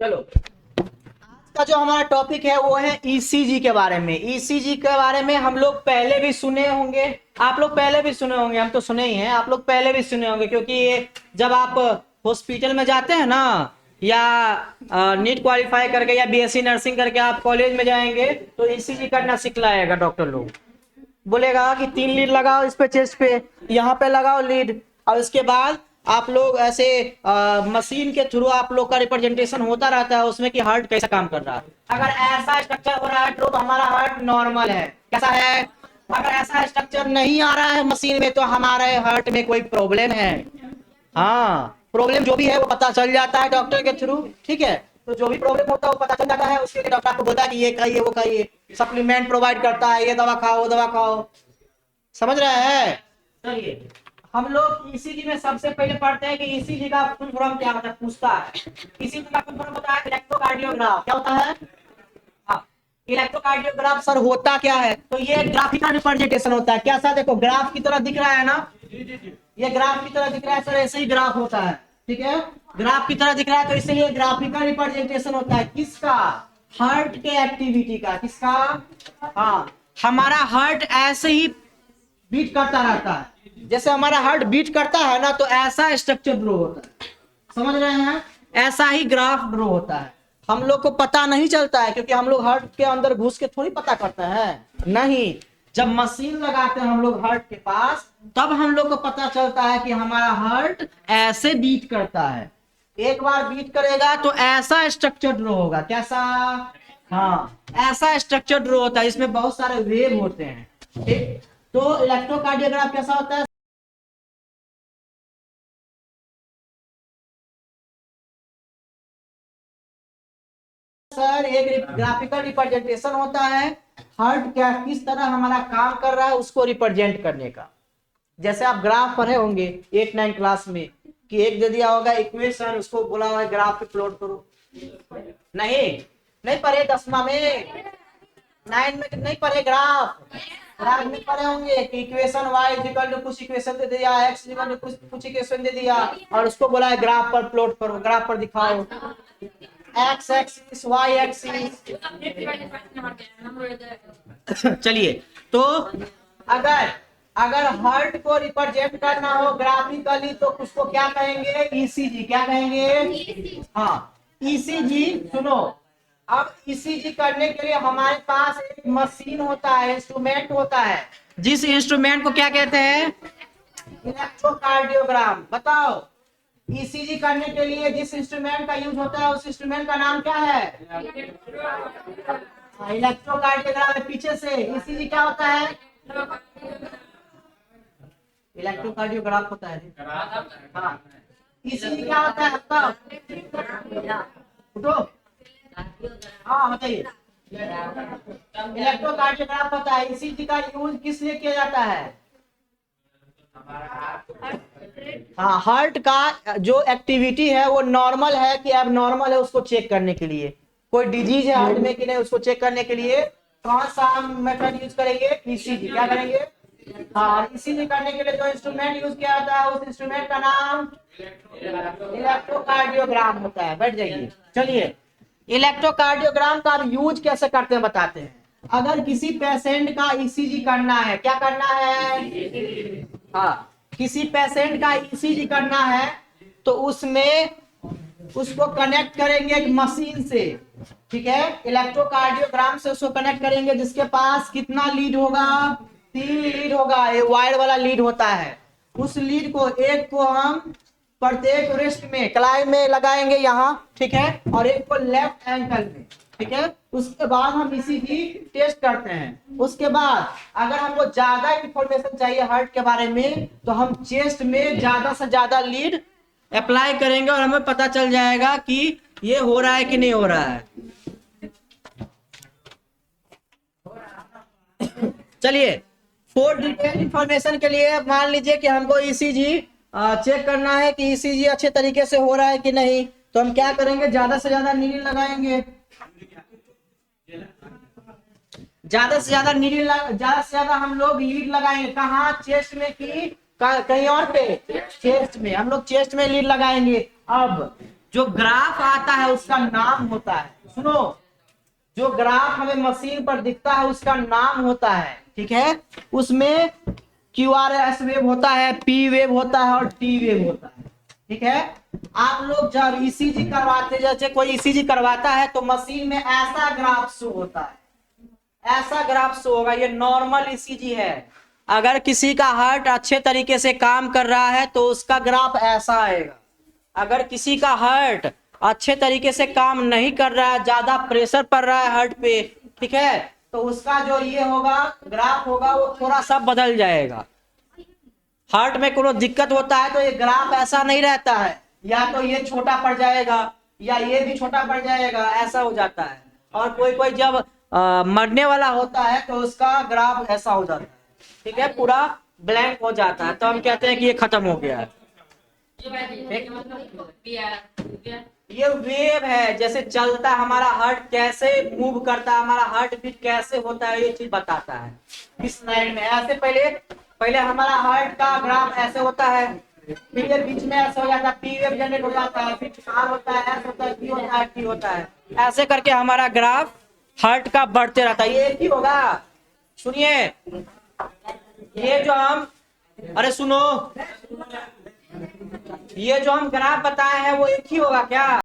चलो, आज का जो हमारा टॉपिक है वो है ईसीजी के बारे में। ईसीजी के बारे में हम लोग पहले भी सुने होंगे, आप लोग पहले भी सुने होंगे, हम तो सुने ही हैं, आप लोग पहले भी सुने होंगे, क्योंकि ये जब आप हॉस्पिटल में जाते हैं ना, या नीट क्वालिफाई करके या बीएससी नर्सिंग करके आप कॉलेज में जाएंगे तो ईसीजी करना सिखलाएगा डॉक्टर लोग। बोलेगा कि 3 लीड लगाओ इस पे, चेस्ट पे, यहाँ पे लगाओ लीड, और उसके बाद आप लोग ऐसे मशीन के थ्रू आप लोग का रिप्रेजेंटेशन होता रहता है उसमें कि हार्ट कैसा काम कर रहा है। अगर ऐसा स्ट्रक्चर हो रहा है तो हमारा हार्ट नॉर्मल है। कैसा है? अगर ऐसा स्ट्रक्चर नहीं आ रहा है मशीन में तो हमारे हार्ट में कोई प्रॉब्लम है। हाँ, प्रॉब्लम जो भी है वो पता चल जाता है डॉक्टर के थ्रू। ठीक है, तो जो भी प्रॉब्लम होता है वो पता चल जाता है, उसके लिए डॉक्टर आपको बोलता है कि ये खाइए वो खाइए, सप्लीमेंट प्रोवाइड करता है, ये दवा खाओ वो दवा खाओ। समझ रहे हैं? चलिए, हम लोग ईसीजी में सबसे पहले पढ़ते हैं कि ईसीजी का फुल फॉर्म क्या होता है, पूछता है। ईसीजी का फुल फॉर्म होता है इलेक्ट्रोकार्डियोग्राफ। क्या होता है? हाँ, इलेक्ट्रोकार्डियोग्राफ सर होता क्या है? तो ये ग्राफिकल रिप्रेजेंटेशन होता है। क्या सर? देखो ग्राफ की तरह दिख रहा है ना, ये ग्राफ की तरह दिख रहा है सर, ऐसे ही ग्राफ होता है। ठीक है, ग्राफ की तरह दिख रहा है तो इसलिए ग्राफिकल रिप्रेजेंटेशन होता है। किसका? हार्ट के एक्टिविटी का। किसका? हाँ, हमारा हार्ट ऐसे ही बीट करता रहता है, जैसे हमारा हार्ट बीट करता है ना, तो ऐसा स्ट्रक्चर ड्रॉ होता है। समझ रहे हैं? ऐसा ही ग्राफ ड्रॉ होता है। हम लोग को पता नहीं चलता है क्योंकि हम लोग हार्ट के अंदर घुस के थोड़ी पता करते हैं। नहीं, जब मशीन लगाते हैं हम लोग हार्ट के पास, तब हम लोग को पता चलता है कि हमारा हार्ट ऐसे बीट करता है। एक बार बीट करेगा तो ऐसा स्ट्रक्चर ड्रॉ होगा। कैसा? हाँ, ऐसा स्ट्रक्चर ड्रॉ होता है, इसमें बहुत सारे वेव होते हैं। ठीक, तो इलेक्ट्रोकार्डियोग्राफ कैसा होता है सर? एक ग्राफिकल रिप्रेजेंटेशन होता है हार्ट क्या किस तरह हमारा काम कर रहा है उसको रिप्रेजेंट करने का। जैसे आप ग्राफ पढ़े होंगे 8-9 क्लास में कि एक दे दिया होगा इक्वेशन, उसको बोला हुआ ग्राफ पे प्लॉट करो। नहीं, नहीं पढ़े 10वीं में, 9 में नहीं पढ़े ग्राफ। ग्राफ में पढ़े होंगे कि इक्वेशन y इक्वल टू कुछ इक्वेशन दे दिया, x इक्वल टू कुछ इक्वेशन दे दिया, और उसको बोला है ग्राफ पर प्लॉट करो, ग्राफ पर दिखाओ। x axis, y axis. चलिए, तो अगर अगर हार्ट को रिप्रेजेंट करना हो ग्राफिकली तो उसको क्या कहेंगे? ईसीजी। क्या कहेंगे? हाँ, ईसीजी। सुनो, अब ईसीजी करने के लिए हमारे पास एक मशीन होता है, इंस्ट्रूमेंट होता है, जिस इंस्ट्रूमेंट को क्या कहते हैं? इलेक्ट्रोकार्डियोग्राम। बताओ, ईसीजी करने के लिए जिस इंस्ट्रूमेंट का यूज होता है उस इंस्ट्रूमेंट का नाम क्या है? इलेक्ट्रोकार्डियोग्राम। पीछे से ईसीजी क्या होता है? इलेक्ट्रोकार्डियोग्राफ होता है। हाँ, ईसीजी क्या होता है? बताओ, उठो। हाँ बताइए। इलेक्ट्रोकार्डियोग्राफ होता है। ईसीजी का यूज किस लिए किया जाता है? हाँ, हार्ट का जो एक्टिविटी है वो नॉर्मल है कि अब नॉर्मल है उसको चेक करने के लिए। कोई डिजीज है हार्ट में कि नहीं उसको चेक करने के लिए कौन सा मेथड यूज करेंगे? ईसीजी। क्या करेंगे? हाँ, ईसीजी करने के लिए जो इंस्ट्रूमेंट यूज किया जाता है उस इंस्ट्रूमेंट का नाम इलेक्ट्रोकार्डियोग्राम होता है। बैठ जाइए। चलिए, इलेक्ट्रोकार्डियोग्राम का यूज कैसे करते हैं बताते हैं। अगर किसी पेशेंट का ईसीजी करना है, क्या करना है? हाँ, किसी पेशेंट का ईसीजी करना है तो उसमें उसको कनेक्ट करेंगे एक मशीन से। ठीक है, इलेक्ट्रोकार्डियोग्राम से उसको कनेक्ट करेंगे जिसके पास कितना लीड होगा? 3 लीड होगा। ये वायर वाला लीड होता है। उस लीड को एक को हम प्रत्येक रिस्ट में कलाई में लगाएंगे यहाँ, ठीक है, और एक को लेफ्ट एंकल में। ठीक है, उसके बाद हम ईसीजी टेस्ट करते हैं। उसके बाद अगर हमको ज्यादा इंफॉर्मेशन चाहिए हार्ट के बारे में तो हम चेस्ट में ज्यादा से ज्यादा लीड अप्लाई करेंगे और हमें पता चल जाएगा कि ये हो रहा है कि नहीं हो रहा है। चलिए, फॉर डिटेल इंफॉर्मेशन के लिए मान लीजिए कि हमको ईसीजी चेक करना है कि ईसीजी अच्छे तरीके से हो रहा है कि नहीं, तो हम क्या करेंगे? ज्यादा से ज्यादा नीडल लगाएंगे। ज्यादा से ज्यादा नीडल, ज्यादा से ज्यादा हम लोग लीड लगाएंगे। कहाँ? चेस्ट में कि कहीं और पे? चेस्ट में। हम लोग चेस्ट में लीड लगाएंगे। अब जो ग्राफ आता है उसका नाम होता है, सुनो, जो ग्राफ हमें मशीन पर दिखता है उसका नाम होता है, ठीक है। उसमें QRS वेव होता है, P वेव होता है और T वेव होता है, ठीक है। आप लोग जब ECG करवाते, जैसे कोई ECG करवाता है तो मशीन में ऐसा ग्राफ शो होता है, ऐसा ग्राफ शो होगा, ये नॉर्मल ECG है। अगर किसी का हार्ट अच्छे तरीके से काम कर रहा है तो उसका ग्राफ ऐसा आएगा। अगर किसी का हार्ट अच्छे तरीके से काम नहीं कर रहा है, ज्यादा प्रेशर पड़ रहा है हार्ट पे, ठीक है, तो उसका जो ये होगा ग्राफ होगा वो थोड़ा सा बदल जाएगा। हार्ट में कोनो दिक्कत होता है तो ये ग्राफ ऐसा नहीं रहता है, या तो ये छोटा पड़ जाएगा या ये भी छोटा पड़ जाएगा, ऐसा हो जाता है। और कोई कोई जब मरने वाला होता है तो उसका ग्राफ ऐसा हो जाता है, ठीक है, पूरा ब्लैंक हो जाता है, तो हम कहते हैं कि ये खत्म हो गया है। ये वेव है, जैसे चलता है हमारा हार्ट, कैसे मूव करता है, हमारा हार्ट बीट कैसे होता है, ये चीज बताता है इस लाइन में। ऐसे पहले हमारा हार्ट का ग्राफ ऐसे होता है, फिर ये बीच में ऐसे हो जाता है, पी वेव जनरेट हो जाता है, फिर आर होता है, एस होता है, पी होता है, टी होता है, ऐसे करके हमारा ग्राफ हार्ट का बढ़ते रहता है। ये एक ही होगा, सुनिए, ये जो हम, अरे सुनो, ये जो हम ग्राफ बताए हैं वो एक ही होगा क्या?